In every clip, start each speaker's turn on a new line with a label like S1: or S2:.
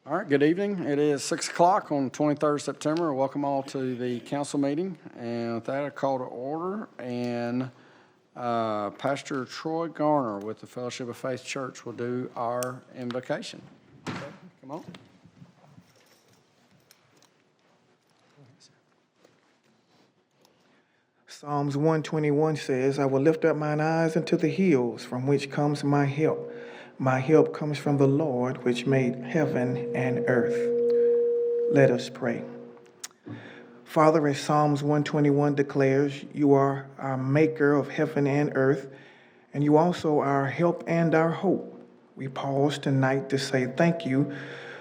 S1: All right, good evening. It is 6 o'clock on 23rd September. Welcome all to the council meeting. And with that, I call to order. And Pastor Troy Garner with the Fellowship of Faith Church will do our invocation. Okay, come on.
S2: Psalms 121 says, I will lift up mine eyes unto the hills, from which comes my help. My help comes from the Lord, which made heaven and earth. Let us pray. Father, as Psalms 121 declares, you are our maker of heaven and earth, and you also are our help and our hope. We pause tonight to say thank you,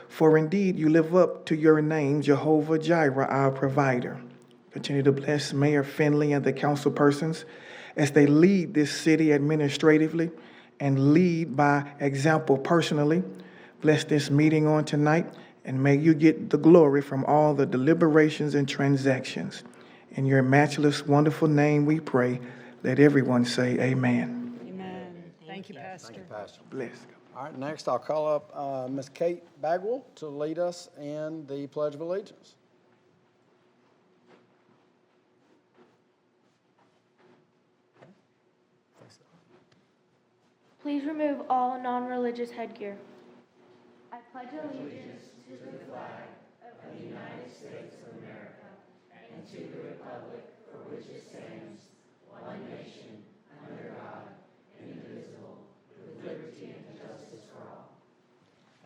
S2: for indeed you live up to your name, Jehovah Jireh, our provider. Continue to bless Mayor Finley and the council persons as they lead this city administratively and lead by example personally. Bless this meeting on tonight, and may you get the glory from all the deliberations and transactions. In your matchless, wonderful name we pray. Let everyone say amen.
S3: Amen. Thank you, Pastor.
S1: Thank you, Pastor.
S2: Bless.
S1: All right, next I'll call up Ms. Kate Bagwell to lead us in the Pledge of Allegiance.
S4: Please remove all non-religious headgear. I pledge allegiance to the flag of the United States of America and to the republic for which it stands, one nation, under God, indivisible, with liberty and justice for all.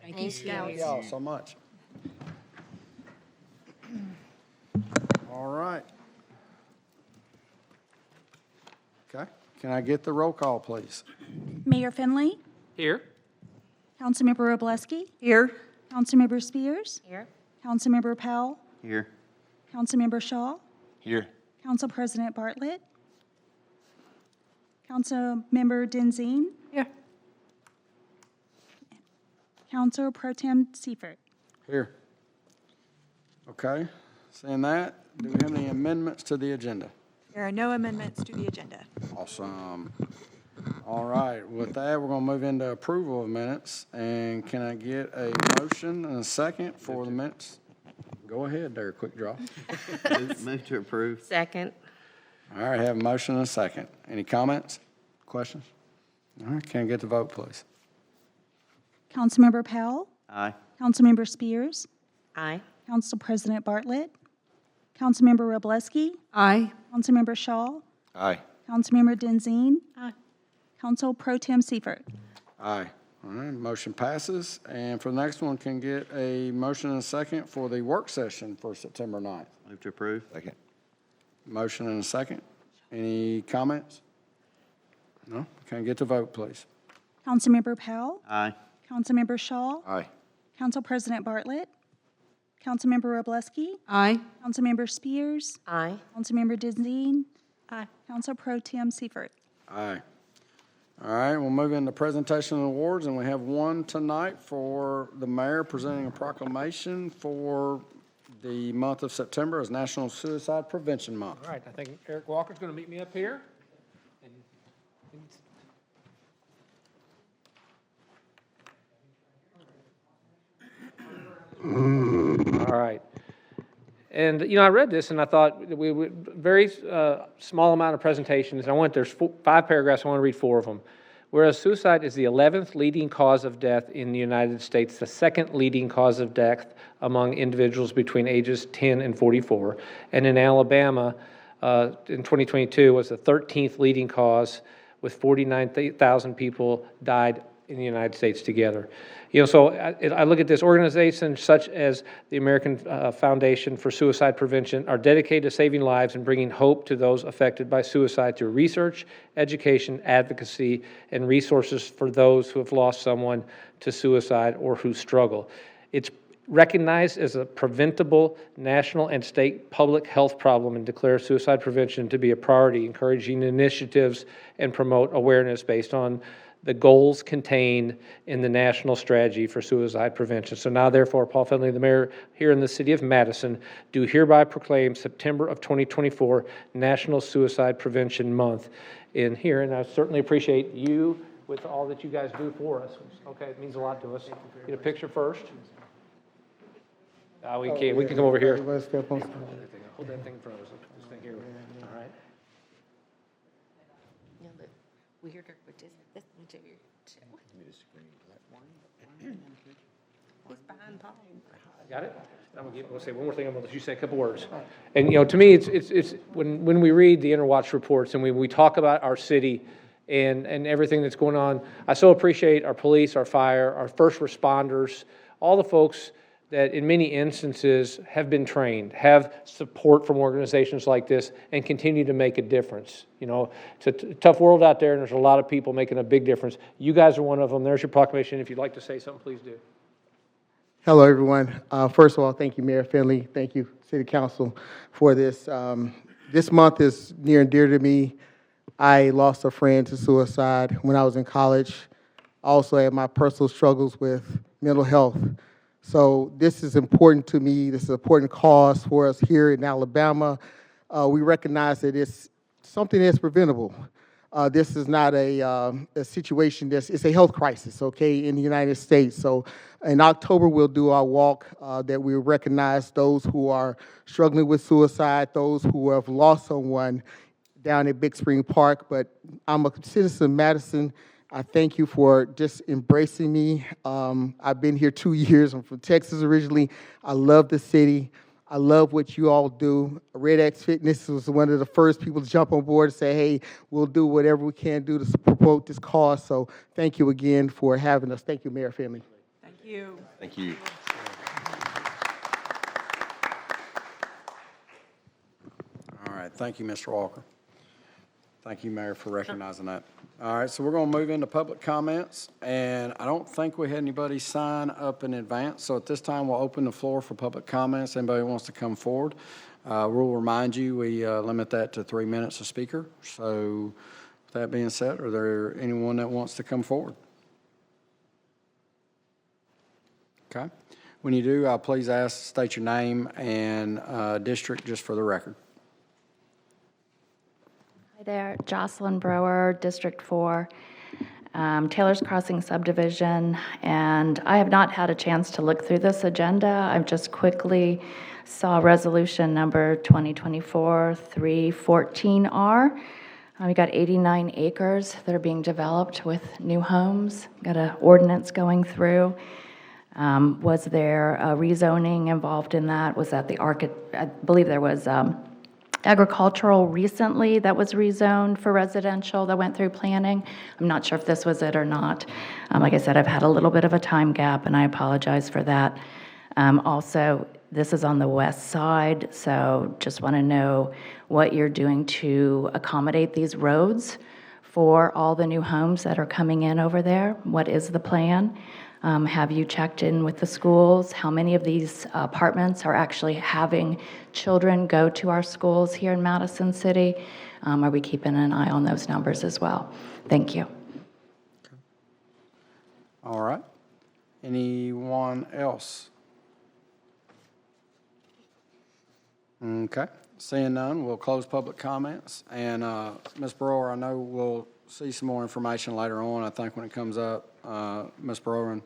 S3: Thank you, Scouts.
S1: Thank y'all so much. All right. Okay, can I get the roll call, please?
S5: Mayor Finley,
S6: Here.
S5: Councilmember Robleski,
S3: Here.
S5: Councilmember Spears,
S3: Here.
S5: Councilmember Powell,
S6: Here.
S5: Councilmember Shaw,
S6: Here.
S5: Council President Bartlett, Councilmember Denzine,
S3: Here.
S5: Council Pro Tem Seifert.
S1: Here. Okay, seeing that, do we have any amendments to the agenda?
S3: There are no amendments to the agenda.
S1: Awesome. All right, with that, we're going to move into approval of minutes. And can I get a motion and a second for the minutes? Go ahead there, quick draw.
S6: Move to approve.
S3: Second.
S1: All right, have a motion and a second. Any comments, questions? All right, can I get the vote, please?
S5: Councilmember Powell,
S6: Aye.
S5: Councilmember Spears,
S3: Aye.
S5: Council President Bartlett, Councilmember Robleski,
S3: Aye.
S5: Councilmember Shaw,
S6: Aye.
S5: Councilmember Denzine,
S3: Aye.
S5: Council Pro Tem Seifert.
S1: Aye. All right, motion passes. And for the next one, can get a motion and a second for the work session for September 9th.
S6: Move to approve. Second.
S1: Motion and a second. Any comments? No? Can I get the vote, please?
S5: Councilmember Powell,
S6: Aye.
S5: Councilmember Shaw,
S1: Aye.
S5: Council President Bartlett, Councilmember Robleski,
S3: Aye.
S5: Councilmember Spears,
S3: Aye.
S5: Councilmember Denzine,
S3: Aye.
S5: Council Pro Tem Seifert.
S1: Aye. All right, we'll move into presentation of awards, and we have one tonight for the mayor presenting a proclamation for the month of September as National Suicide Prevention Month.
S7: All right, I think Eric Walker's going to meet me up here. All right. And, you know, I read this and I thought we would, very small amount of presentations. And there's 5 paragraphs, I want to read 4 of them. Whereas suicide is the 11th leading cause of death in the United States, the 2nd leading cause of death among individuals between ages 10 and 44. And in Alabama, in 2022, was the 13th leading cause, with 49,000 people died in the United States together. You know, so I look at this, organizations such as the American Foundation for Suicide Prevention are dedicated to saving lives and bringing hope to those affected by suicide through research, education, advocacy, and resources for those who have lost someone to suicide or who struggle. It's recognized as a preventable national and state public health problem and declares suicide prevention to be a priority, encouraging initiatives and promote awareness based on the goals contained in the National Strategy for Suicide Prevention. So now, therefore, Paul Finley, the mayor here in the city of Madison, do hereby proclaim September of 2024 National Suicide Prevention Month in here. And I certainly appreciate you with all that you guys do for us. Okay, it means a lot to us. Get a picture first. We can't, we can come over here.
S2: Everybody step on.
S7: Hold that thing in front of us, this thing here, all right?
S8: Weirder, but this one's over here. He's behind Paul.
S7: Got it? We'll say one more thing, I'm gonna let you say a couple words. And, you know, to me, it's, when we read the Interwatch reports and we talk about our city and everything that's going on, I so appreciate our police, our fire, our first responders, all the folks that in many instances have been trained, have support from organizations like this, and continue to make a difference. You know, it's a tough world out there, and there's a lot of people making a big difference. You guys are one of them. There's your proclamation. If you'd like to say something, please do.
S9: Hello, everyone. First of all, thank you, Mayor Finley. Thank you, City Council, for this. This month is near and dear to me. I lost a friend to suicide when I was in college. I also had my personal struggles with mental health. So this is important to me. This is an important cause for us here in Alabama. We recognize that it's something that's preventable. This is not a situation it's a health crisis, okay, in the United States. So in October, we'll do our walk that we recognize those who are struggling with suicide, those who have lost someone down at Big Spring Park. But I'm a citizen of Madison. I thank you for just embracing me. I've been here 2 years. I'm from Texas originally. I love the city. I love what you all do. Red X Fitness was one of the first people to jump on board and say, hey, we'll do whatever we can do to promote this cause. So thank you again for having us. Thank you, Mayor Finley.
S3: Thank you.
S6: Thank you.
S1: All right, thank you, Mr. Walker. Thank you, Mayor, for recognizing that. All right, so we're going to move into public comments, and I don't think we had anybody sign up in advance, so at this time, we'll open the floor for public comments. Anybody who wants to come forward. We'll remind you, we limit that to 3 minutes a speaker. So with that being said, are there anyone that wants to come forward? Okay. When you do, please state your name and district just for the record.
S10: Hi there, Jocelyn Brower, District 4, Taylor's Crossing subdivision, and I have not had a chance to look through this agenda. I've just quickly saw resolution number 2024-314R. We got 89 acres that are being developed with new homes. Got an ordinance going through. Was there a rezoning involved in that? Was that I believe there was agricultural recently that was rezoned for residential that went through planning. I'm not sure if this was it or not. Like I said, I've had a little bit of a time gap, and I apologize for that. Also, this is on the west side, so just want to know what you're doing to accommodate these roads for all the new homes that are coming in over there. What is the plan? Have you checked in with the schools? How many of these apartments are actually having children go to our schools here in Madison City? Are we keeping an eye on those numbers as well? Thank you.
S1: Okay. All right. Anyone else? Okay. Seeing none, we'll close public comments. And Ms. Brewer, I know we'll see some more information later on. I think when it comes up, Ms. Brewer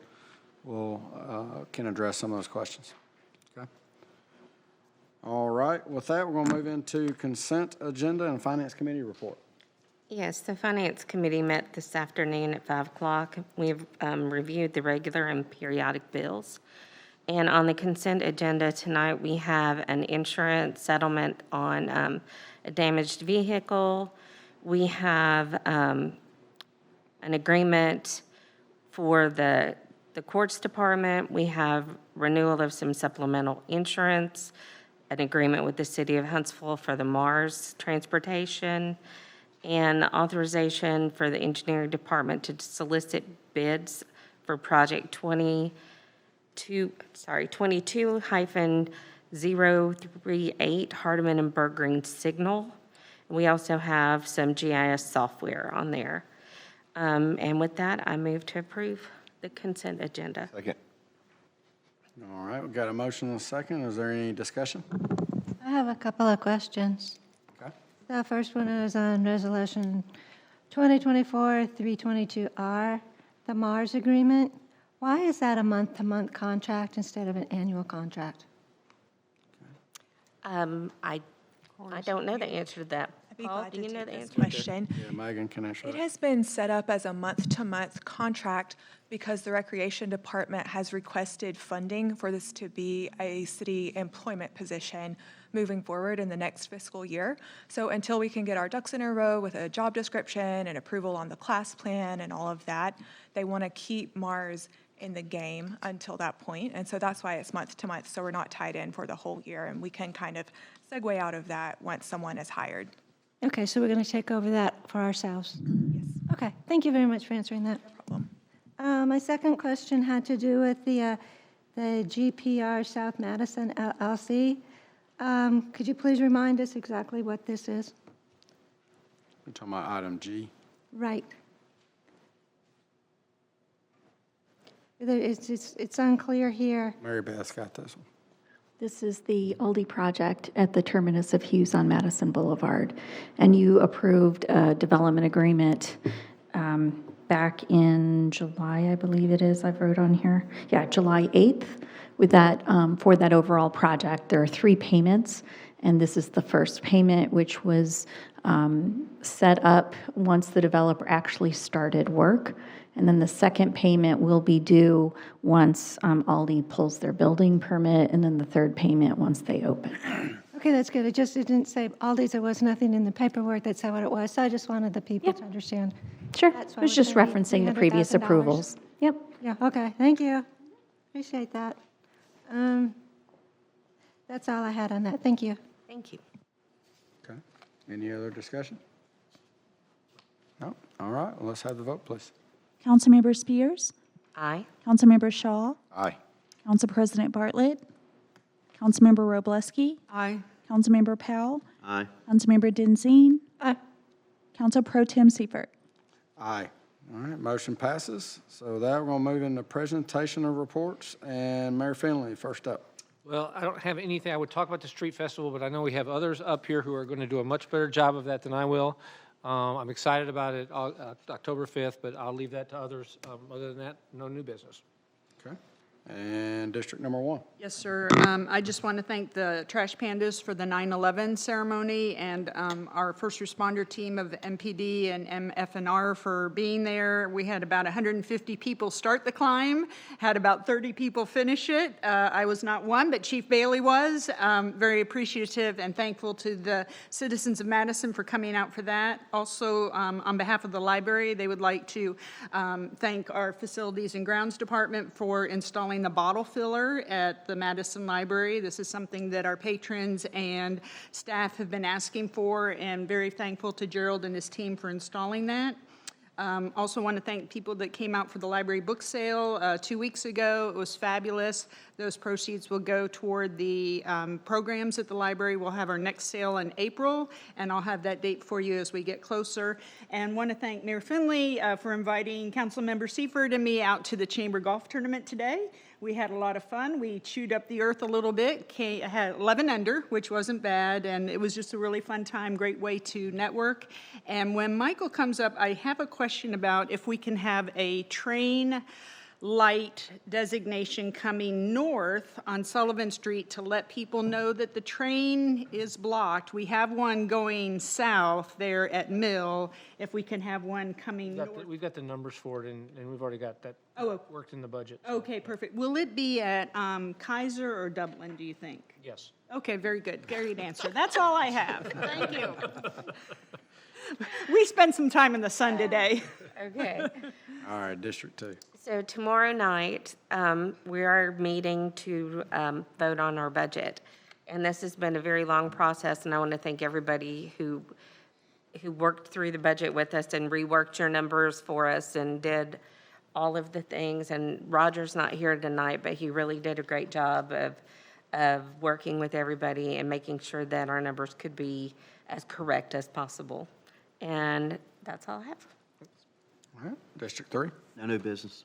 S1: can address some of those questions. Okay. All right. With that, we're going to move into consent agenda and Finance Committee report.
S8: Yes, the Finance Committee met this afternoon at 5 o'clock. We've reviewed the regular and periodic bills. And on the consent agenda tonight, we have an insurance settlement on a damaged vehicle. We have an agreement for the courts department. We have renewal of some supplemental insurance, an agreement with the city of Huntsville for the Mars transportation, and authorization for the engineering department to solicit bids for project 22-038 Hardiman and Burgreen signal. We also have some GIS software on there. And with that, I move to approve the consent agenda.
S6: Second.
S1: All right. We've got a motion and a second. Is there any discussion?
S11: I have a couple of questions.
S1: Okay.
S11: The first one is on Resolution 2024-322R, the Mars agreement. Why is that a month-to-month contract instead of an annual contract?
S8: I don't know the answer to that.
S3: I'd be
S8: Paul,
S3: glad
S8: do
S3: to
S8: you know
S3: take
S8: the
S3: this
S8: answer?
S3: question.
S1: Yeah, Megan can answer
S3: It
S1: that.
S3: has been set up as a month-to-month contract because the Recreation Department has requested funding for this to be a city employment position moving forward in the next fiscal year. So until we can get our ducks in a row with a job description and approval on the class plan and all of that, they want to keep Mars in the game until that point. And so that's why it's month to month, so we're not tied in for the whole year, and we can kind of segue out of that once someone is hired.
S11: Okay, so we're going to take over that for ourselves? Yes. Okay, thank you very much for answering that.
S3: No problem.
S11: My second question had to do with the GPR South Madison LLC. Could you please remind us exactly what this is?
S1: We're talking about item G.
S11: Right. It's unclear here.
S1: Mary Beth got this one.
S12: This is the Aldi project at the terminus of Hughes on Madison Boulevard. And you approved a development agreement back in July, I believe it is, I wrote on here. Yeah, July 8th with that, for that overall project. There are 3 payments, and this is the first payment, which was set up once the developer actually started work. And then the second payment will be due once Aldi pulls their building permit, and then the third payment once they open.
S11: Okay, that's good. It didn't say Aldi's, there was nothing in the paperwork that said what it was, so I just wanted the people to understand.
S12: Sure,
S11: That's
S12: it
S11: why
S12: was
S11: we're
S12: just
S11: gonna need
S12: referencing the previous
S11: $300,000.
S12: approvals. Yep.
S11: Yeah, okay, thank you. Appreciate that. That's all I had on that. Thank you.
S8: Thank you.
S1: Okay. Any other discussion? No? All right, well, let's have the vote, please.
S5: Councilmember Spears,
S8: Aye.
S5: Councilmember Shaw,
S6: Aye.
S5: Council President Bartlett, Councilmember Robleski,
S3: Aye.
S5: Councilmember Powell,
S6: Aye.
S5: Councilmember Denzine,
S11: Aye.
S5: Council Pro Tem Seifert.
S1: Aye. All right, motion passes. So that, we're going to move into presentation of reports, and Mayor Finley, first up.
S7: Well, I don't have anything, I would talk about the street festival, but I know we have others up here who are going to do a much better job of that than I will. I'm excited about it, October 5th, but I'll leave that to others. Other than that, no new business.
S1: Okay. And District Number 1.
S13: Yes, sir. I just want to thank the Trash Pandas for the 9/11 ceremony and our first responder team of MPD and MFNR for being there. We had about 150 people start the climb, had about 30 people finish it. I was not one, but Chief Bailey was. Very appreciative and thankful to the citizens of Madison for coming out for that. Also, on behalf of the library, they would like to thank our Facilities and Grounds Department for installing the bottle filler at the Madison Library. This is something that our patrons and staff have been asking for, and very thankful to Gerald and his team for installing that. Also want to thank people that came out for the library book sale 2 weeks ago. It was fabulous. Those proceeds will go toward the programs at the library. We'll have our next sale in April, and I'll have that date for you as we get closer. And want to thank Mayor Finley for inviting Councilmember Seifert and me out to the Chamber Golf Tournament today. We had a lot of fun. We chewed up the earth a little bit, had 11 under, which wasn't bad, and it was just a really fun time, great way to network. And when Michael comes up, I have a question about if we can have a train light designation coming north on Sullivan Street to let people know that the train is blocked. We have one going south there at Mill, if we can have one coming north.
S7: We've got the numbers for it, and we've already got that worked in the budget. So.
S13: Okay, perfect. Will it be at Kaiser or Dublin, do you think?
S7: Yes.
S13: Okay, very good. Great answer. That's all I have. Thank you. We spent some time in the sun today.
S8: Okay.
S1: All right, District 2.
S8: So tomorrow night, we are meeting to vote on our budget. And this has been a very long process, and I want to thank everybody who worked through the budget with us and reworked your numbers for us and did all of the things. And Roger's not here tonight, but he really did a great job of working with everybody and making sure that our numbers could be as correct as possible. And that's all I have.
S1: All right, District 3.
S6: No new business.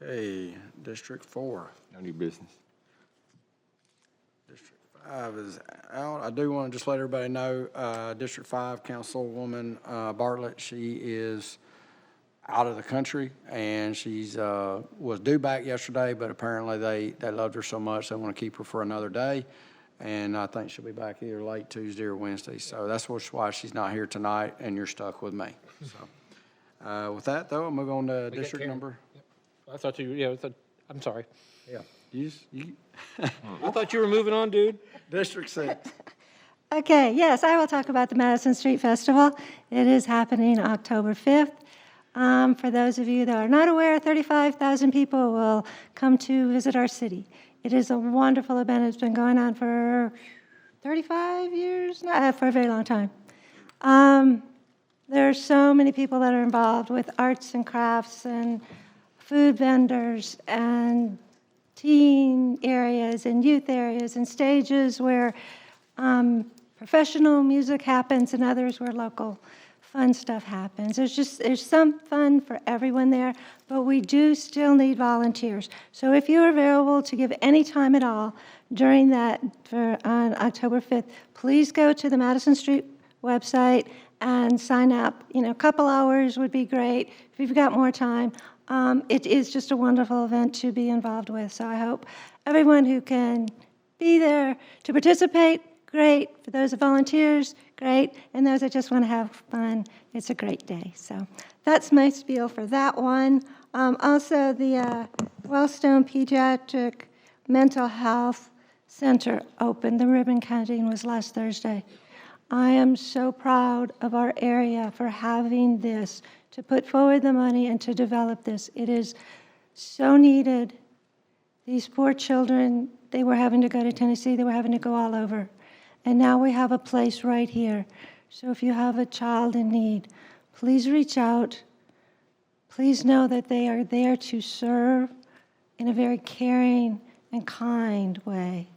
S1: Okay, District 4.
S6: No new business.
S1: District 5 is out. I do want to just let everybody know, District 5 Councilwoman Bartlett, she is out of the country, and she's was due back yesterday, but apparently they loved her so much they want to keep her for another day. And I think she'll be back either late Tuesday or Wednesday. So that's why she's not here tonight, and you're stuck with me. So, with that, though, I'll move on to district
S7: Karen.
S1: number.
S7: I thought you, yeah, I'm sorry.
S1: Yeah. You
S7: I thought you were moving on, dude.
S1: District 6.
S11: Okay, yes, I will talk about the Madison Street Festival. It is happening October 5th. For those of you that are not aware, 35,000 people will come to visit our city. It is a wonderful event. It's been going on for 35 years, no, for a very long time. There are so many people that are involved with arts and crafts and food vendors and teen areas and youth areas and stages where professional music happens and others where local fun stuff happens. There's some fun for everyone there, but we do still need volunteers. So if you're available to give any time at all during that on October 5th, please go to the Madison Street website and sign up. You know, a couple hours would be great. If you've got more time, it is just a wonderful event to be involved with. So I hope everyone who can be there to participate, great. For those volunteers, great. And those that just want to have fun, it's a great day. So that's my spiel for that one. Also, the WellStone Pediatric Mental Health Center opened. The ribbon cutting was last Thursday. I am so proud of our area for having this, to put forward the money and to develop this. It is so needed. These poor children, they were having to go to Tennessee, they were having to go all over. And now we have a place right here. So if you have a child in need, please reach out. Please know that they are there to serve in a very caring and kind way.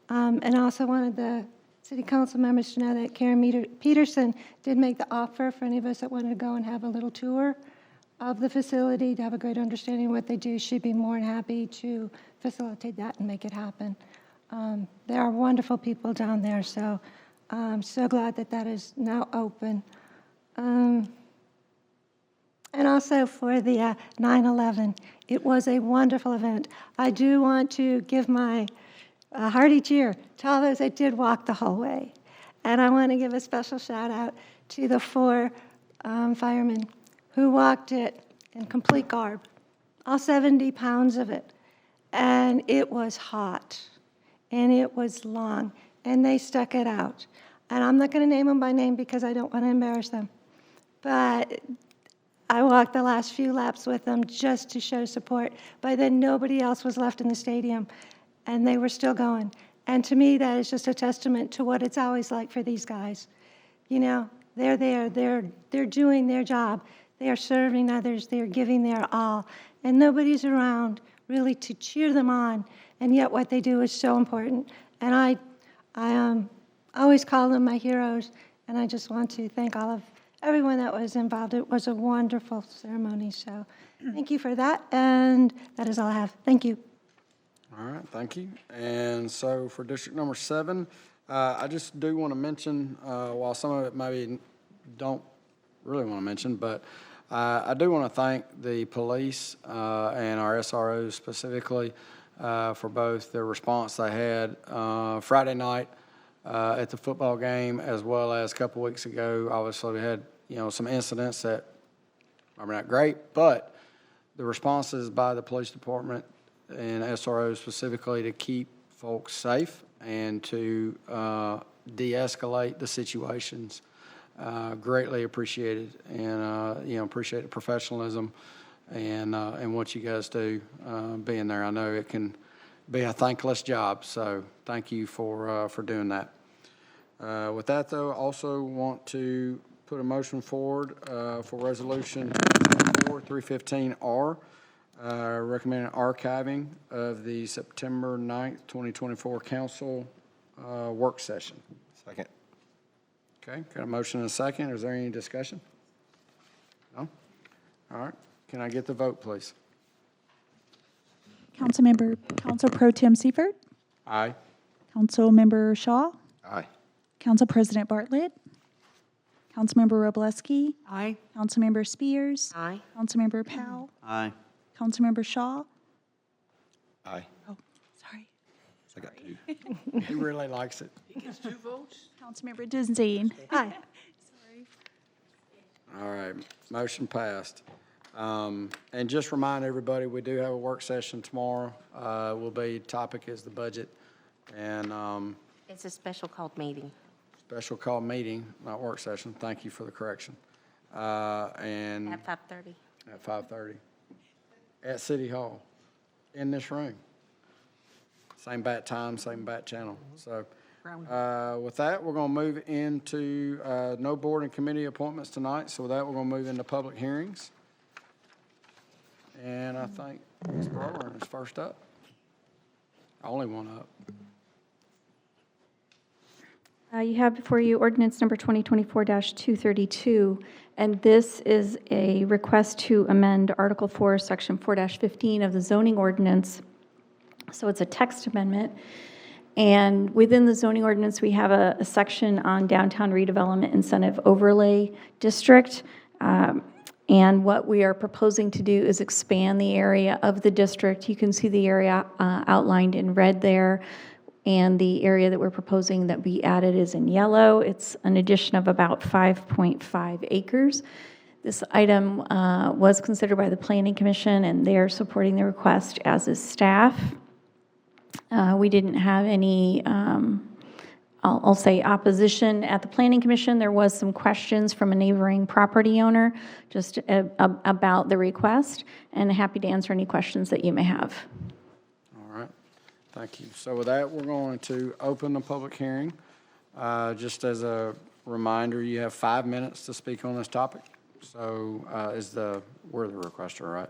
S11: And I also wanted the city council members to know that Karen Peterson did make the offer for any of us that wanted to go and have a little tour of the facility to have a great understanding of what they do. She'd be more than happy to facilitate that and make it happen. There are wonderful people down there, so I'm so glad that that is now open. And also for the 9/11, it was a wonderful event. I do want to give my hearty cheer to all those that did walk the whole way. And I want to give a special shout out to the 4 firemen who walked it in complete garb, all 70 pounds of it. And it was hot, and it was long, and they stuck it out. And I'm not going to name them by name because I don't want to embarrass them. But I walked the last few laps with them just to show support. By then, nobody else was left in the stadium, and they were still going. And to me, that is just a testament to what it's always like for these guys. You know, they're there, they're doing their job. They are serving others, they're giving their all. And nobody's around really to cheer them on, and yet what they do is so important. And I always call them my heroes, and I just want to thank everyone that was involved. It was a wonderful ceremony, so thank you for that, and that is all I have. Thank you.
S1: All right, thank you. And so for district number 7, I just do want to mention, while some of it maybe don't really want to mention, but I do want to thank the police and our SROs specifically for both the response they had Friday night at the football game, as well as a couple weeks ago. Obviously, we had some incidents that are not great, but the responses by the police department and SROs specifically to keep folks safe and to de-escalate the situations. Greatly appreciated, and appreciate the professionalism and what you guys do being there. I know it can be a thankless job, so thank you for doing that. With that, though, I also want to put a motion forward for Resolution 315R, recommending archiving of the September 9th, 2024 council work session.
S6: Second.
S1: Okay, got a motion and a second. Is there any discussion? No? All right. Can I get the vote, please?
S5: Council Pro Tem Seifert,
S1: Aye.
S5: Councilmember Shaw,
S6: Aye.
S5: Council President Bartlett, Councilmember Robleski,
S13: Aye.
S5: Councilmember Spears,
S8: Aye.
S5: Councilmember Powell,
S6: Aye.
S5: Councilmember Shaw.
S6: Aye.
S5: Oh, sorry.
S6: I got two.
S1: He really likes it.
S5: Councilmember Denzine.
S11: Aye.
S1: All right, motion passed. And just remind everybody, we do have a work session tomorrow. Topic is the budget, and
S8: It's a special called meeting.
S1: special call meeting, not work session. Thank you for the correction. And
S8: At 5:30.
S1: at 5:30 at City Hall, in this room. Same bat time, same bat channel. So with that, we're going to move into no board and committee appointments tonight. So with that, we're going to move into public hearings. And I think Ms. Burgreen is first up. Only one up.
S12: You have before you ordinance number 2024-232, and this is a request to amend Article 4, Section 4-15 of the zoning ordinance. So it's a text amendment. And within the zoning ordinance, we have a section on Downtown Redevelopment Incentive Overlay District. And what we are proposing to do is expand the area of the district. You can see the area outlined in red there. And the area that we're proposing that be added is in yellow. It's an addition of about 5.5 acres. This item was considered by the Planning Commission, and they are supporting the request, as is staff. We didn't have any, I'll say, opposition at the Planning Commission. There was some questions from a neighboring property owner just about the request, and happy to answer any questions that you may have.
S1: All right. Thank you. So with that, we're going to open the public hearing. Just as a reminder, you have 5 minutes to speak on this topic. So we're the requester, right?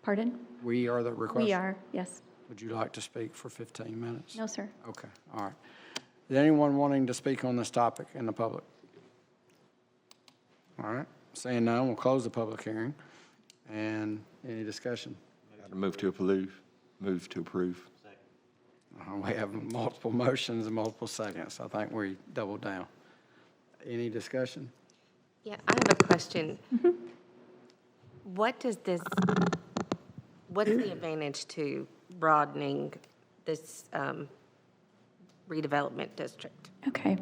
S12: Pardon?
S1: We are the requester?
S12: We are, yes.
S1: Would you like to speak for 15 minutes?
S12: No, sir.
S1: Okay, all right. Is anyone wanting to speak on this topic in the public? All right, seeing none, we'll close the public hearing. And any discussion?
S6: Move to approve. Move to approve.
S1: We have multiple motions and multiple seconds. I think we doubled down. Any discussion?
S8: Yeah, I have a question. What's the advantage to broadening this redevelopment district?
S12: Okay,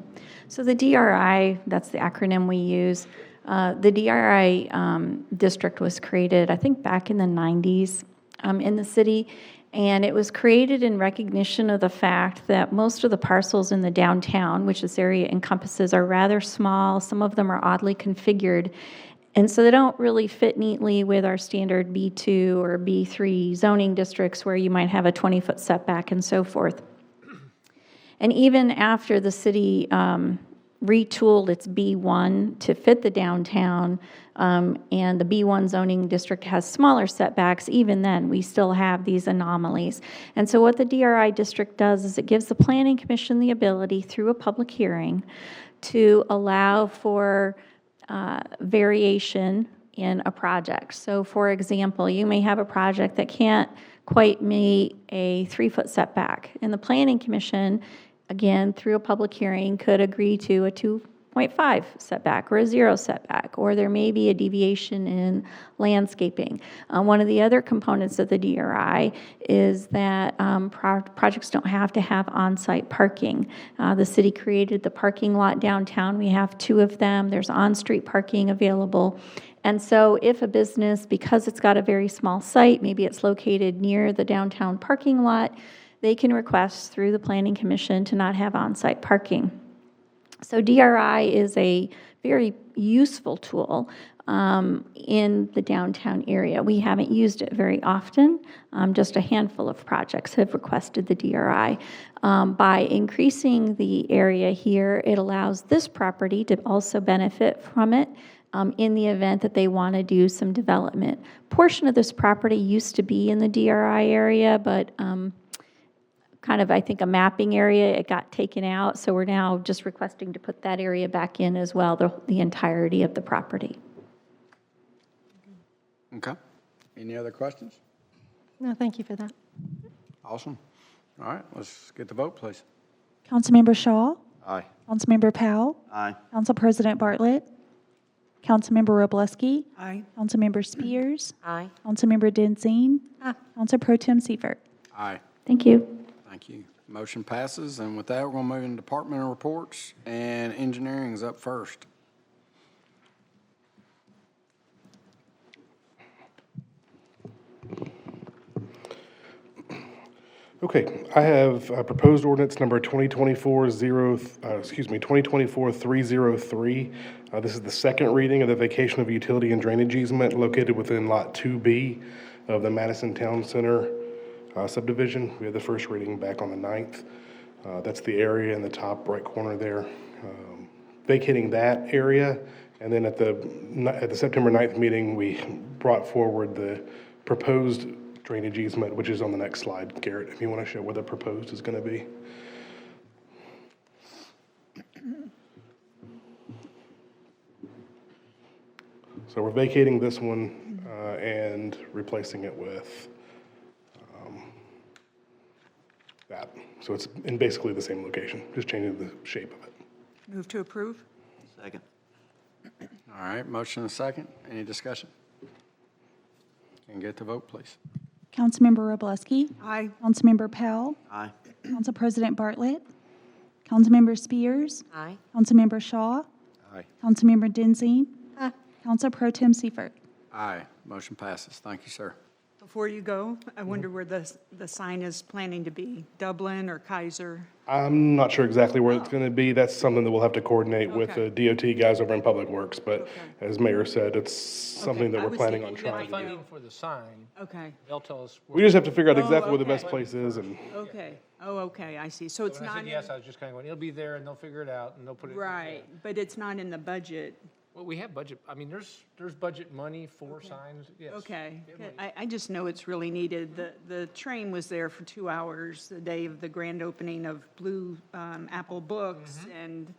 S12: so the DRRI, that's the acronym we use. The DRRI district was created, I think, back in the 90s in the city, and it was created in recognition of the fact that most of the parcels in the downtown, which this area encompasses, are rather small. Some of them are oddly configured, and so they don't really fit neatly with our standard B2 or B3 zoning districts where you might have a 20-foot setback and so forth. And even after the city retooled its B1 to fit the downtown, and the B1 zoning district has smaller setbacks, even then, we still have these anomalies. And so what the DRI district does is it gives the Planning Commission the ability, through a public hearing, to allow for variation in a project. So for example, you may have a project that can't quite meet a 3-foot setback, and the Planning Commission, again, through a public hearing, could agree to a 2.5 setback or a 0 setback, or there may be a deviation in landscaping. One of the other components of the DRI is that projects don't have to have on-site parking. The city created the parking lot downtown. We have 2 of them. There's on-street parking available. And so if a business, because it's got a very small site, maybe it's located near the downtown parking lot, they can request through the Planning Commission to not have on-site parking. So DRI is a very useful tool in the downtown area. We haven't used it very often. Just a handful of projects have requested the DRI. By increasing the area here, it allows this property to also benefit from it in the event that they want to do some development. Portion of this property used to be in the DRI area, but kind of, I think, a mapping area. It got taken out, so we're now just requesting to put that area back in as well, the entirety of the property.
S1: Okay. Any other questions?
S11: No, thank you for that.
S1: Awesome. All right, let's get the vote, please.
S5: Councilmember Shaw,
S6: Aye.
S5: Councilmember Powell,
S6: Aye.
S5: Council President Bartlett, Councilmember Robleski,
S13: Aye.
S5: Councilmember Spears,
S8: Aye.
S5: Councilmember Denzine, Council Pro Tem Seifert.
S1: Aye.
S12: Thank you.
S1: Thank you. Motion passes, and with that, we're going to move into departmental reports, and engineering is up first.
S14: Okay, I have proposed ordinance number 2024-303. This is the second reading of the vacation of utility and drainage easement located within Lot 2B of the Madison Town Center subdivision. We had the first reading back on the 9th. That's the area in the top right corner there. Vacating that area, and then at the September 9th meeting, we brought forward the proposed drainage easement, which is on the next slide. Garrett, if you want to show where the proposed is going to be. So we're vacating this one and replacing it with that. So it's in basically the same location, just changing the shape of it.
S13: Move to approve?
S6: Second.
S1: All right, motion and a second. Any discussion? Can get the vote, please.
S5: Councilmember Robleski.
S13: Aye.
S5: Councilmember Powell.
S6: Aye.
S5: Council President Bartlett. Councilmember Spears.
S8: Aye.
S5: Councilmember Shaw.
S6: Aye.
S5: Councilmember Denzine. Council Pro Tem Seifert.
S1: Aye, motion passes. Thank you, sir.
S13: Before you go, I wonder where the sign is planning to be, Dublin or Kaiser?
S14: I'm not sure exactly where it's going to be. That's something that we'll have to coordinate with the DOT guys over in Public Works. But as Mayor said, it's something that
S13: I
S14: we're
S13: was
S14: planning on
S13: thinking
S14: trying to do.
S7: Funding for the sign,
S13: Okay,
S7: they'll tell us.
S14: We just have to figure out exactly where the
S13: okay.
S14: best place is and.
S13: okay. Oh, okay, I see. So it's
S7: When I
S13: not
S7: said
S13: in,
S7: yes, I was just kind of going, it'll be there, and they'll figure it out, and they'll put it.
S13: right, but it's not in the budget.
S7: Well, we have budget, I mean, there's budget money for signs, yes.
S13: Okay, I just know it's really needed. The train was there for 2 hours the day of the grand opening of Blue Apple Books, and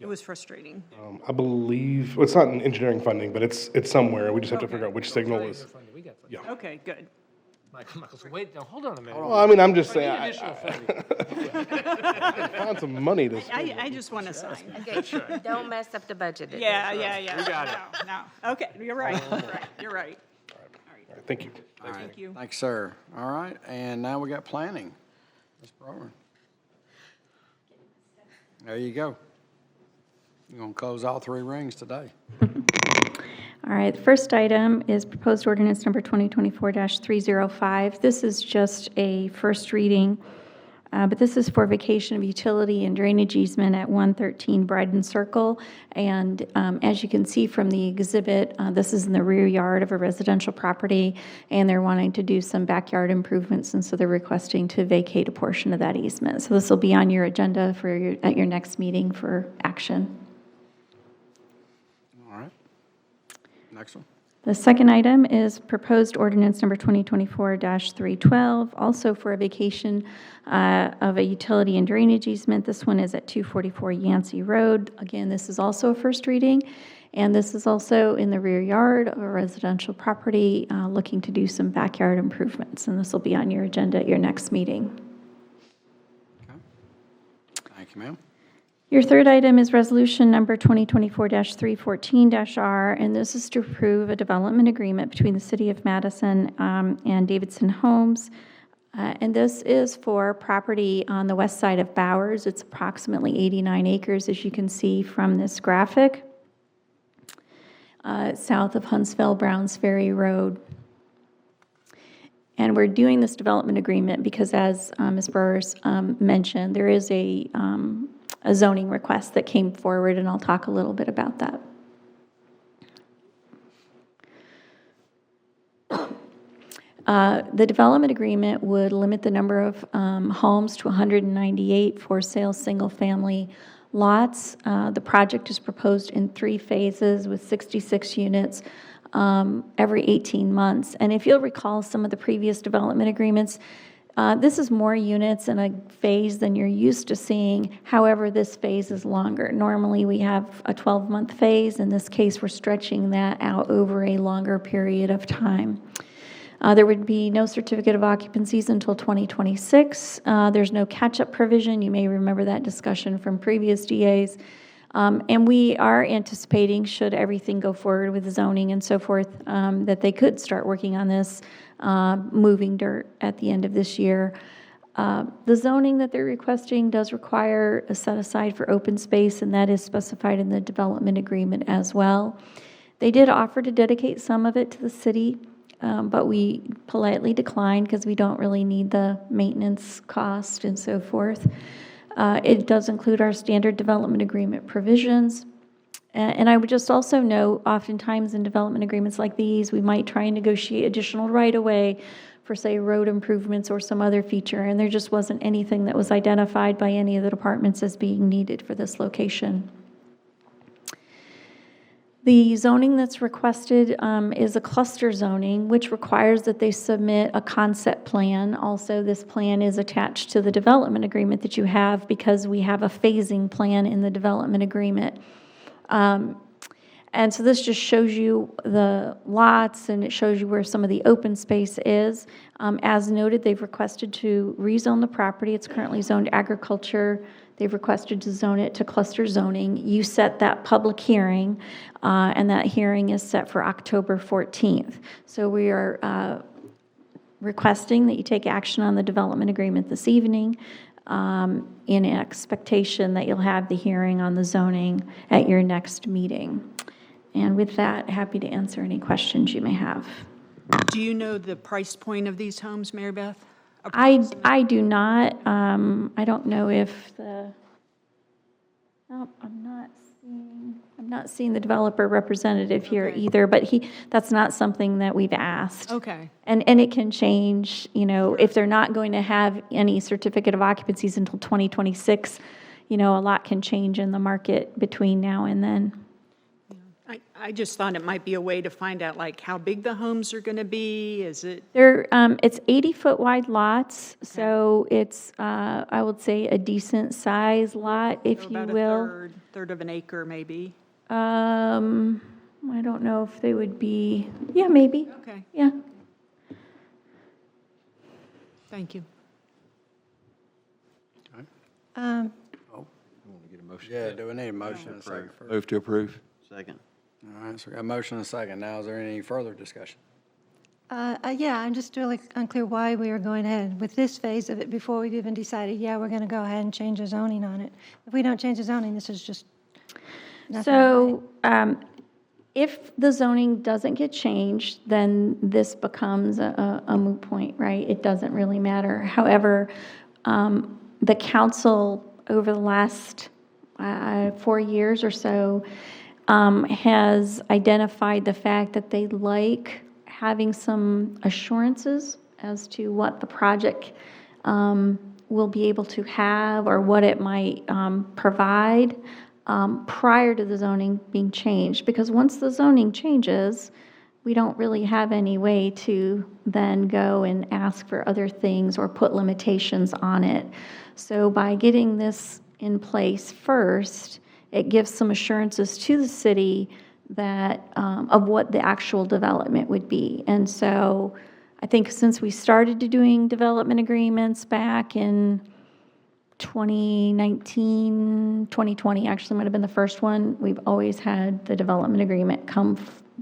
S13: it was frustrating.
S14: I believe, well, it's not in engineering funding, but it's somewhere. We just have to figure out which signal
S7: Funding,
S14: is.
S7: they're funding, we got funding.
S14: Yeah.
S13: Okay, good.
S7: Michael said, wait, now, hold on a minute.
S14: Well, I mean, I'm just
S7: I need
S14: saying,
S7: additional funding.
S14: find some money to.
S13: I just want to sign.
S8: Okay, don't mess up the budget.
S13: Yeah. We got it. No, okay, you're right, you're right.
S14: Thank you.
S1: All right,
S13: Thank you.
S1: Thanks, sir. All right, and now we got planning. Ms. Brower. There you go. You're going to close all three rings today.
S12: All right, the first item is proposed ordinance number 2024-305. This is just a first reading, but this is for vacation of utility and drainage easement at 113 Brideen Cir. And as you can see from the exhibit, this is in the rear yard of a residential property, and they're wanting to do some backyard improvements, and so they're requesting to vacate a portion of that easement. So this will be on your agenda at your next meeting for action.
S1: All right. Next one.
S12: The second item is proposed ordinance number 2024-312, also for a vacation of a utility and drainage easement. This one is at 244 Yancy Rd. Again, this is also a first reading, and this is also in the rear yard of a residential property looking to do some backyard improvements, and this will be on your agenda at your next meeting.
S1: Okay. Thank you, ma'am.
S12: Your third item is resolution number 2024-314-R, and this is to approve a development agreement between the City of Madison and Davidson Homes. And this is for property on the west side of Bowers. It's approximately 89 acres, as you can see from this graphic, south of Huntsville, Browns Ferry Road. And we're doing this development agreement because, as Ms. Burrs mentioned, there is a zoning request that came forward, and I'll talk a little bit about that. The development agreement would limit the number of homes to 198 for sale single-family lots. The project is proposed in 3 phases with 66 units every 18 months. And if you'll recall some of the previous development agreements, this is more units in a phase than you're used to seeing. However, this phase is longer. Normally, we have a 12-month phase. In this case, we're stretching that out over a longer period of time. There would be no certificate of occupancies until 2026. There's no catch-up provision. You may remember that discussion from previous DAs. And we are anticipating, should everything go forward with zoning and so forth, that they could start working on this, moving dirt at the end of this year. The zoning that they're requesting does require a set aside for open space, and that is specified in the development agreement as well. They did offer to dedicate some of it to the city, but we politely declined because we don't really need the maintenance cost and so forth. It does include our standard development agreement provisions. And I would just also note, oftentimes in development agreements like these, we might try and negotiate additional right-of-way for, say, road improvements or some other feature, and there just wasn't anything that was identified by any of the departments as being needed for this location. The zoning that's requested is a cluster zoning, which requires that they submit a concept plan. Also, this plan is attached to the development agreement that you have because we have a phasing plan in the development agreement. And so this just shows you the lots, and it shows you where some of the open space is. As noted, they've requested to rezone the property. It's currently zoned agriculture. They've requested to zone it to cluster zoning. You set that public hearing, and that hearing is set for October 14th. So we are requesting that you take action on the development agreement this evening, in expectation that you'll have the hearing on the zoning at your next meeting. And with that, happy to answer any questions you may have.
S13: Do you know the price point of these homes, Mary Beth?
S12: I do not. I don't know if the, no, I'm not seeing the developer representative here either, but that's not something that we've asked.
S13: Okay.
S12: And it can change, you know, if they're not going to have any certificate of occupancies until 2026, you know, a lot can change in the market between now and then.
S13: I just thought it might be a way to find out, like, how big the homes are going to be. Is it?
S12: It's 80-foot wide lots, so it's, I would say, a decent size lot, if you will.
S13: About a third of an acre, maybe.
S12: I don't know if they would be, yeah, maybe.
S13: Okay.
S12: Yeah.
S13: Thank you.
S1: Yeah, do we need a motion and a second first?
S6: Move to approve.
S15: Second.
S1: All right, so we got a motion and a second. Now, is there any further discussion?
S11: Yeah, I'm just really unclear why we are going ahead with this phase of it before we've even decided, yeah, we're going to go ahead and change the zoning on it. If we don't change the zoning, this is just nothing.
S12: So if the zoning doesn't get changed, then this becomes a moot point, right? It doesn't really matter. However, the council over the last 4 years or so has identified the fact that they like having some assurances as to what the project will be able to have or what it might provide prior to the zoning being changed. Because once the zoning changes, we don't really have any way to then go and ask for other things or put limitations on it. So by getting this in place first, it gives some assurances to the city that of what the actual development would be. And so I think since we started doing development agreements back in 2019, 2020 actually might have been the first one, we've always had the development agreement come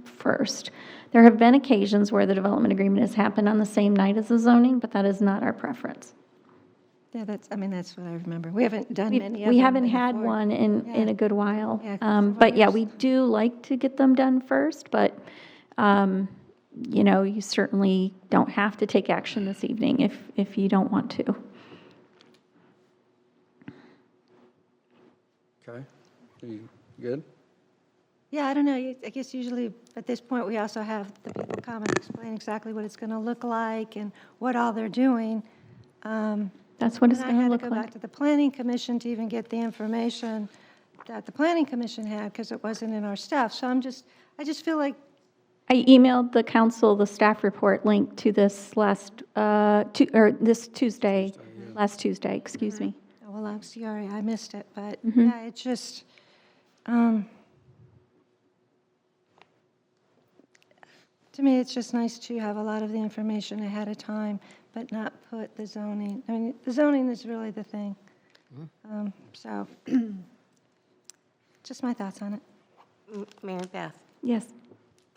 S12: first. There have been occasions where the development agreement has happened on the same night as the zoning, but that is not our preference.
S11: Yeah, that's what I remember. We haven't done many of them.
S12: We haven't had
S11: before.
S12: one in a good while.
S11: Yeah,
S12: But yeah, we do like to get them done first, but, you know, you certainly don't have to take action this evening if you don't want to.
S1: Okay, you good?
S11: Yeah, I don't know. I guess usually at this point, we also have the people come and explain exactly what it's going to look like and what all they're doing.
S12: That's what it's
S11: And
S12: going to
S11: I
S12: look
S11: had to go
S12: like.
S11: back to the planning commission to even get the information that the planning commission had because it wasn't in our stuff. So I just feel like,
S12: I emailed the council the staff report link to this last Tuesday, excuse me.
S11: oh, well, I'm sorry, I missed it. But
S12: Mhm.
S11: yeah, it's just, to me, it's just nice to have a lot of the information ahead of time, but not put the zoning. I mean, the zoning is really the thing. So, just my thoughts on it.
S8: Mary Beth,
S12: Yes.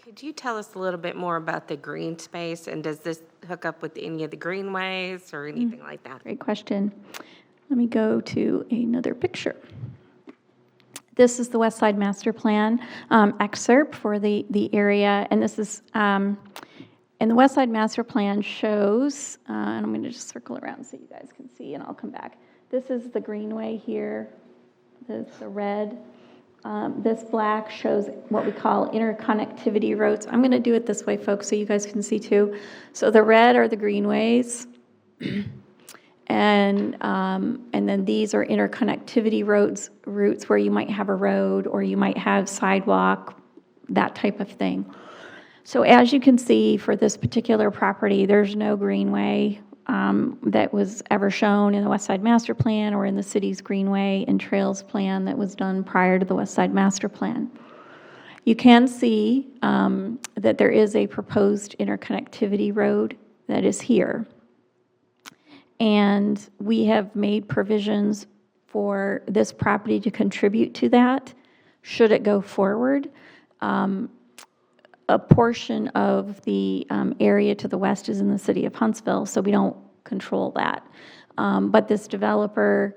S8: could you tell us a little bit more about the green space? And does this hook up with any of the greenways or anything like that.
S12: Great question. Let me go to another picture. This is the West Side Master Plan excerpt for the area, and this is, and the West Side Master Plan shows, and I'm going to just circle around so you guys can see, and I'll come back. This is the greenway here, the red. This black shows what we call interconnectivity roads. I'm going to do it this way, folks, so you guys can see too. So the red are the greenways, and then these are interconnectivity routes where you might have a road or you might have sidewalk, that type of thing. So as you can see for this particular property, there's no greenway that was ever shown in the West Side Master Plan or in the city's Greenway and Trails Plan that was done prior to the West Side Master Plan. You can see that there is a proposed interconnectivity road that is here. And we have made provisions for this property to contribute to that, should it go forward. A portion of the area to the west is in the city of Huntsville, so we don't control that. But this developer,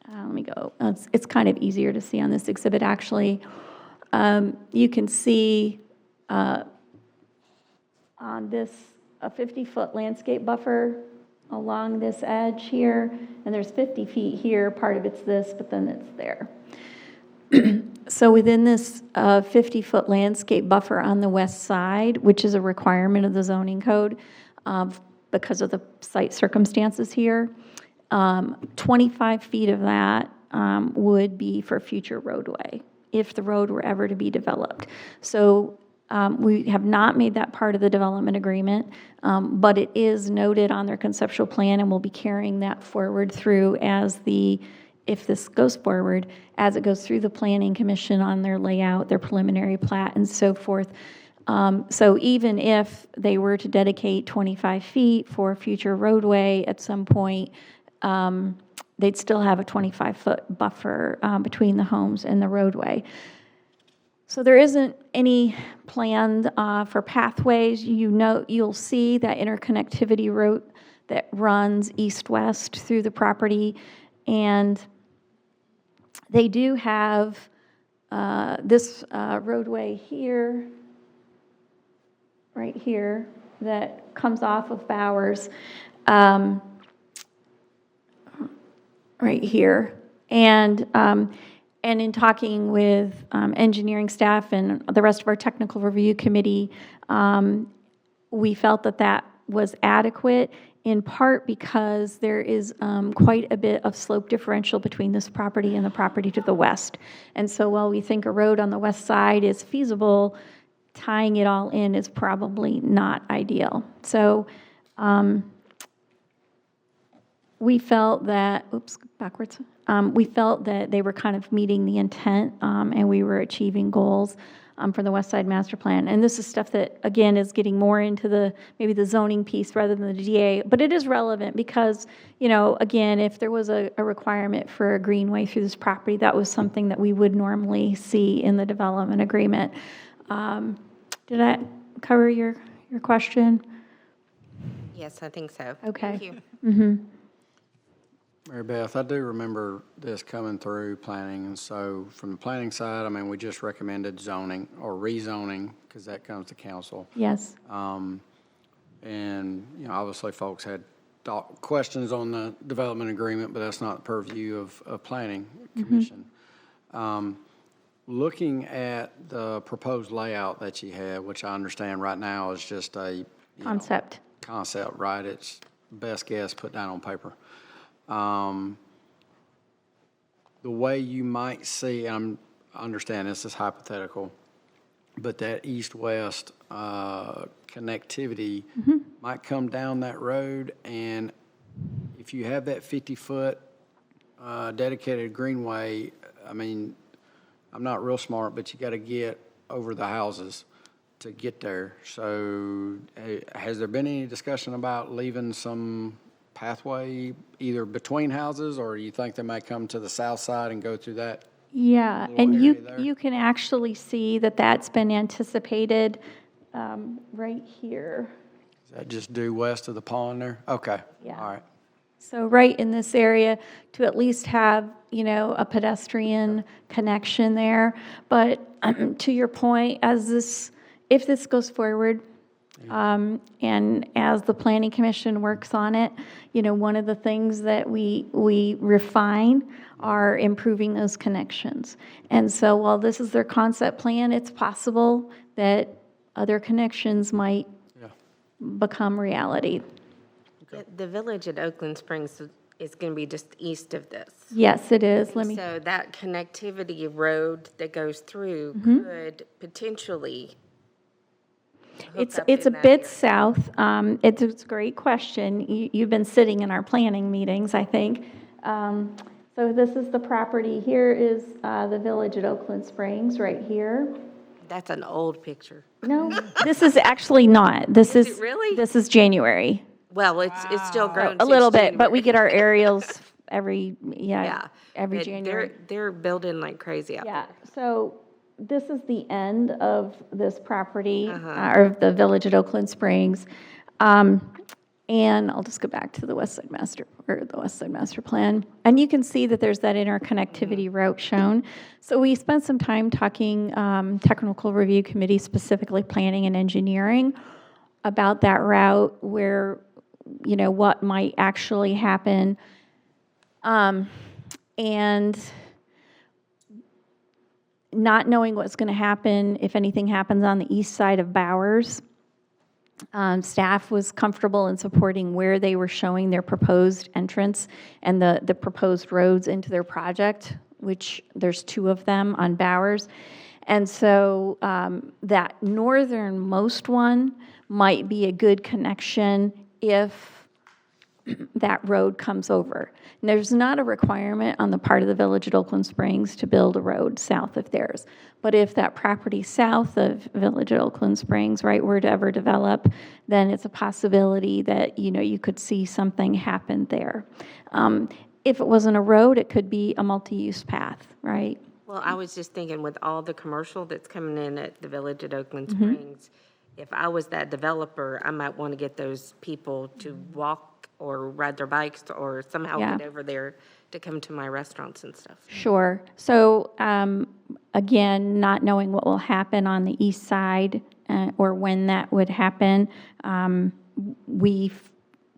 S12: let me go, it's kind of easier to see on this exhibit actually. You can see on this a 50-foot landscape buffer along this edge here, and there's 50 feet here, part of it's this, but then it's there. So within this 50-foot landscape buffer on the west side, which is a requirement of the zoning code because of the site circumstances here, 25 feet of that would be for future roadway if the road were ever to be developed. So we have not made that part of the development agreement, but it is noted on their conceptual plan, and we'll be carrying that forward through as if this goes forward, as it goes through the Planning Commission on their layout, their preliminary plat, and so forth. So even if they were to dedicate 25 feet for future roadway at some point, they'd still have a 25-foot buffer between the homes and the roadway. So there isn't any plan for pathways. You'll see that interconnectivity road that runs east-west through the property, and they do have this roadway here, right here, that comes off of Bowers, right here. And in talking with engineering staff and the rest of our technical review committee, we felt that that was adequate, in part because there is quite a bit of slope differential between this property and the property to the west. And so while we think a road on the west side is feasible, tying it all in is probably not ideal. So we felt that, we felt that they were kind of meeting the intent and we were achieving goals for the West Side Master Plan. And this is stuff that, again, is getting more into maybe the zoning piece rather than the DA, but it is relevant because, again, if there was a requirement for a greenway through this property, that was something that we would normally see in the development agreement. Did that cover your question?
S8: Yes, I think so.
S12: Okay.
S8: Thank you.
S12: Mm-hmm.
S1: Mary Beth, I do remember this coming through planning, and so from the planning side, we just recommended zoning or rezoning, because that comes to council.
S12: Yes.
S1: And, obviously folks had questions on the development agreement, but that's not the purview of planning commission. Looking at the proposed layout that you have, which I understand right now is just a
S12: Concept,
S1: right? It's best guess put down on paper. The way you might see, I understand this is hypothetical, but that east-west connectivity might come down that road, and if you have that 50-foot dedicated greenway, I'm not real smart, but you got to get over the houses to get there. So has there been any discussion about leaving some pathway either between houses, or you think they might come to the south side and go through that?
S12: Yeah, and you can actually see that that's been anticipated right here.
S1: Is that just due west of the pond there? Okay.
S12: Yeah.
S1: All right.
S12: So right in this area, to at least have, a pedestrian connection there. But to your point, if this goes forward, and as the Planning Commission works on it, one of the things that we refine are improving those connections. And so while this is their concept plan, it's possible that other connections might become reality.
S8: The village at Oakland Springs is going to be just east of this.
S12: Yes, it is.
S8: So that connectivity road that goes through could potentially hook up
S12: It's a
S8: in that
S12: bit
S8: area.
S12: south. It's a great question. You've been sitting in our planning meetings, I think. So this is the property. Here is the village at Oakland Springs, right here.
S8: That's an old picture.
S12: No, this is actually not. This
S8: Is
S12: is
S8: it really?
S12: This is January.
S8: Well, it's still grown.
S12: A little
S8: since
S12: bit, but we
S8: January.
S12: get our aerials every
S8: But
S12: January.
S8: They're building like crazy out
S12: Yeah,
S8: there.
S12: so this is the end of this property, or of the village at Oakland Springs. And I'll just go back to the West Side Master Plan. And you can see that there's that interconnectivity route shown. So we spent some time talking, Technical Review Committee, specifically planning and engineering, about that route where, what might actually happen. And not knowing what's going to happen if anything happens on the east side of Bowers. Staff was comfortable in supporting where they were showing their proposed entrance and the proposed roads into their project, which there's 2 of them on Bowers. And so that northernmost one might be a good connection if that road comes over. And there's not a requirement on the part of the village at Oakland Springs to build a road south of theirs. But if that property south of Village at Oakland Springs, right, were to ever develop, then it's a possibility that, you could see something happen there. If it wasn't a road, it could be a multi-use path, right?
S8: Well, I was just thinking with all the commercial that's coming in at the village at Oakland Springs, if I was that developer, I might want to get those people to walk or ride their bikes or somehow
S12: Yeah.
S8: get over there to come to my restaurants and stuff.
S12: Sure. So again, not knowing what will happen on the east side or when that would happen, we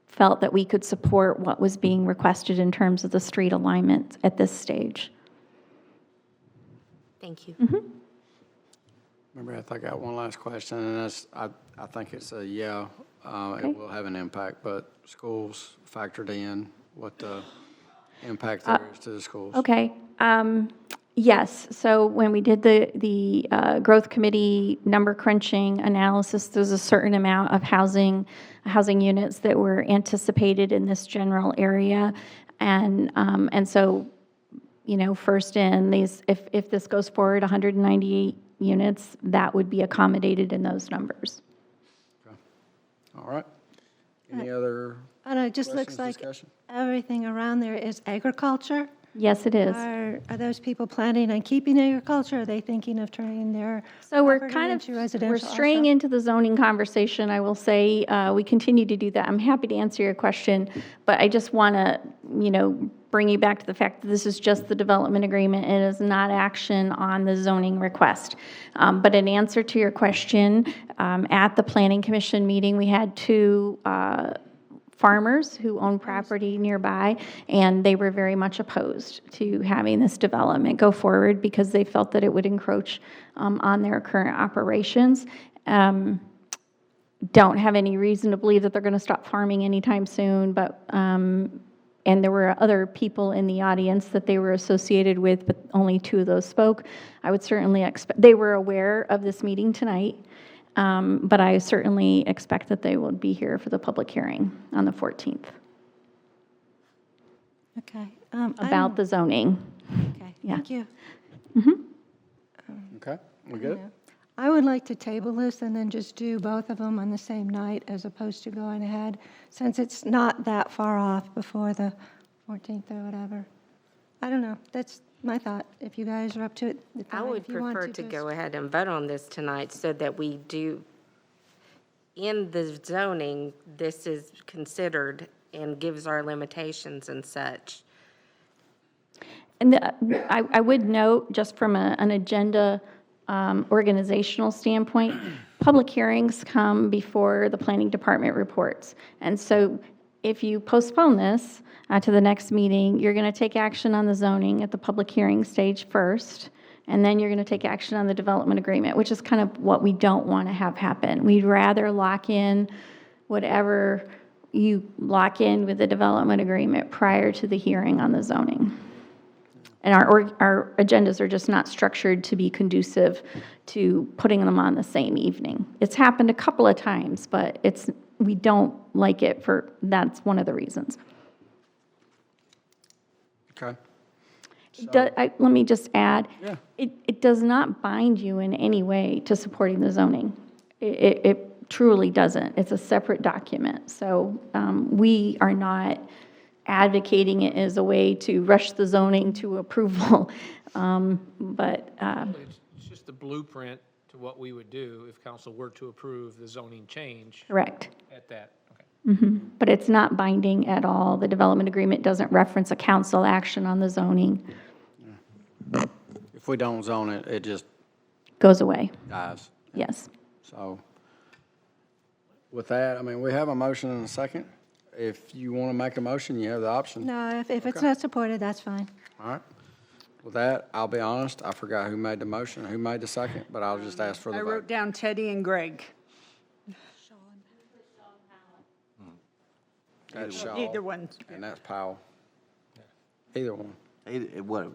S12: felt that we could support what was being requested in terms of the street alignment at this stage.
S8: Thank you.
S1: Remember, I got one last question, and that's, I think it's a
S12: Okay.
S1: it will have an impact, but schools factored in what the impact there is to the schools.
S12: Okay. Yes. So when we did the growth committee number crunching analysis, there's a certain amount of housing units that were anticipated in this general area, and so, first in these, if this goes forward, 198 units, that would be accommodated in those numbers.
S1: All right. Any other
S11: And it just looks
S1: questions,
S11: like
S1: discussion?
S11: everything around there is agriculture.
S12: Yes, it is.
S11: Are those people planning on keeping agriculture? Are they thinking of turning their
S12: So we're
S11: property
S12: kind of,
S11: into residential
S12: we're straying
S11: also?
S12: into the zoning conversation, I will say. We continue to do that. I'm happy to answer your question, but I just want to, bring you back to the fact that this is just the development agreement. It is not action on the zoning request. But in answer to your question, at the Planning Commission meeting, we had 2 farmers who own property nearby, and they were very much opposed to having this development go forward because they felt that it would encroach on their current operations. Don't have any reason to believe that they're going to stop farming anytime soon, but and there were other people in the audience that they were associated with, but only 2 of those spoke. I would certainly expect, they were aware of this meeting tonight, but I certainly expect that they will be here for the public hearing on the 14th
S11: Okay.
S12: about the zoning.
S11: Okay,
S12: yeah.
S11: thank you.
S1: Okay, we good?
S11: I would like to table this and then just do both of them on the same night as opposed to going ahead, since it's not that far off before the 14th or whatever. I don't know, that's my thought. If you guys are up to it,
S8: I would prefer to go ahead and vote on this tonight so that we do, in the zoning, this is considered and gives our limitations and such.
S12: And I would note, just from an agenda organizational standpoint, public hearings come before the planning department reports. And so if you postpone this to the next meeting, you're going to take action on the zoning at the public hearing stage first, and then you're going to take action on the development agreement, which is kind of what we don't want to have happen. We'd rather lock in whatever you lock in with the development agreement prior to the hearing on the zoning. And our agendas are just not structured to be conducive to putting them on the same evening. It's happened a couple of times, but we don't like it that's one of the reasons.
S1: Okay.
S12: Let me just add,
S1: Yeah.
S12: it does not bind you in any way to supporting the zoning. It truly doesn't. It's a separate document. So we are not advocating it as a way to rush the zoning to approval. But
S7: It's just the blueprint to what we would do if council were to approve the zoning change.
S12: correct.
S7: At that, okay.
S12: But it's not binding at all. The development agreement doesn't reference a council action on the zoning.
S1: If we don't zone it, it just
S12: Goes away.
S1: dies.
S12: Yes.
S1: So with that, I mean, we have a motion and a second. If you want to make a motion, you have the option.
S11: No, if it's not supported, that's fine.
S1: All right. With that, I'll be honest, I forgot who made the motion, who made the second, but I'll just ask for the
S13: I
S1: vote.
S13: wrote down Teddy and Greg.
S1: That's Shaw,
S13: Either one.
S1: and that's Powell. Either one.
S6: What?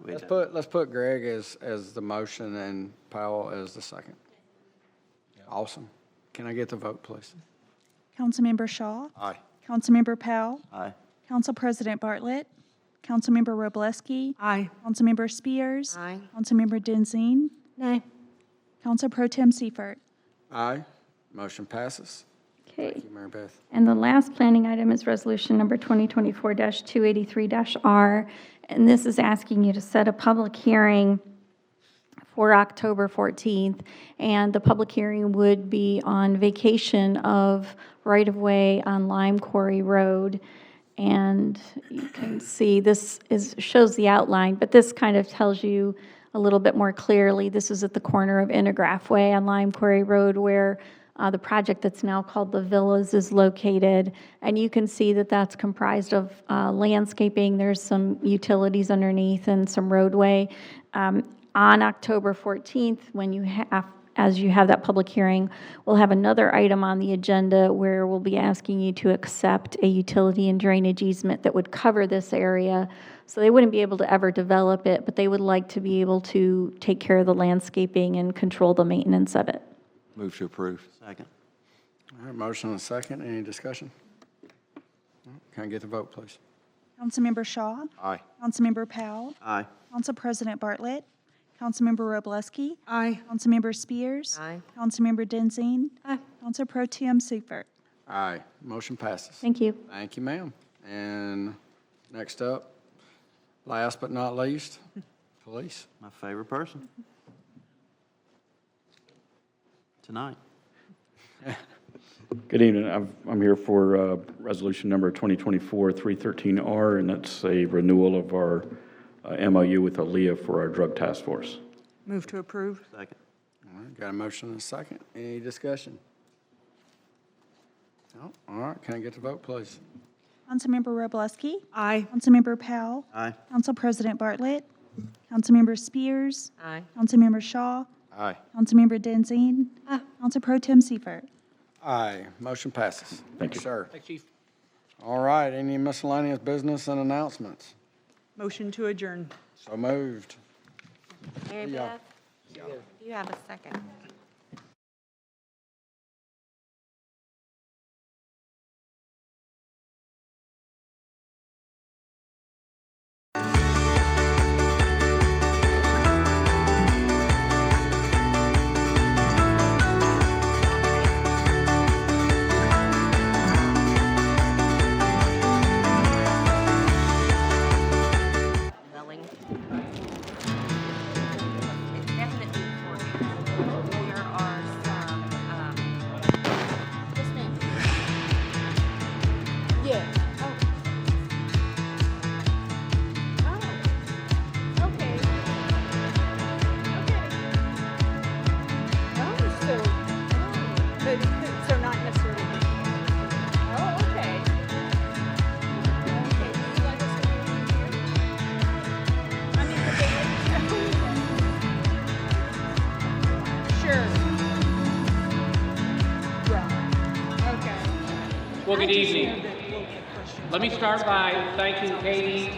S1: Let's put Greg as the motion and Powell as the second. Awesome. Can I get the vote, please?
S5: Councilmember Shaw,
S6: Aye.
S5: Councilmember Powell,
S6: Aye.
S5: Council President Bartlett, Councilmember Robleski,
S13: Aye.
S5: Councilmember Spears,
S8: Aye.
S5: Councilmember Denzine,
S11: Nay.
S5: Council Pro Tem Seifert.
S1: Aye. Motion passes.
S12: Okay.
S1: Thank you, Mary Beth.
S12: And the last planning item is resolution number 2024-283-R. And this is asking you to set a public hearing for October 14th. And the public hearing would be on vacation of right-of-way on Lime Quarry Road. And you can see this shows the outline, but this kind of tells you a little bit more clearly. This is at the corner of Intergraph Way on Lime Quarry Road, where the project that's now called The Villas is located. And you can see that that's comprised of landscaping. There's some utilities underneath and some roadway. On October 14th, as you have that public hearing, we'll have another item on the agenda where we'll be asking you to accept a utility and drainage easement that would cover this area. So they wouldn't be able to ever develop it, but they would like to be able to take care of the landscaping and control the maintenance of it.
S6: Move to approve.
S2: Second.
S1: All right, motion and a second. Any discussion? Can I get the vote, please?
S5: Councilmember Shaw,
S6: Aye.
S5: Councilmember Powell,
S6: Aye.
S5: Council President Bartlett, Councilmember Robleski,
S13: Aye.
S5: Councilmember Spears,
S8: Aye.
S5: Councilmember Denzine, Council Pro Tem Seifert.
S1: Aye. Motion passes.
S12: Thank you.
S1: Thank you, ma'am. And next up, last but not least, police.
S2: My favorite person. Tonight.
S15: Good evening. I'm here for resolution number 2024-313R, and that's a renewal of our MOU with ALEA for our drug task force.
S13: Move to approve.
S2: Second.
S1: All right, got a motion and a second. Any discussion? No? All right, can I get the vote, please?
S5: Councilmember Robleski,
S13: Aye.
S5: Councilmember Powell,
S2: Aye.
S5: Council President Bartlett, Councilmember Spears,
S8: Aye.
S5: Councilmember Shaw,
S6: Aye.
S5: Councilmember Denzine, Council Pro Tem Seifert.
S1: Aye. Motion passes.
S15: Thank you.
S1: Sir.
S7: Thanks, Chief.
S1: All right, any miscellaneous business and announcements?
S13: Motion to adjourn.
S1: So moved.
S8: Mary
S1: Yeah.
S8: Beth, do you have a second? Welling. It's definitely 4.
S7: Well, good evening. Let me start by thanking Katie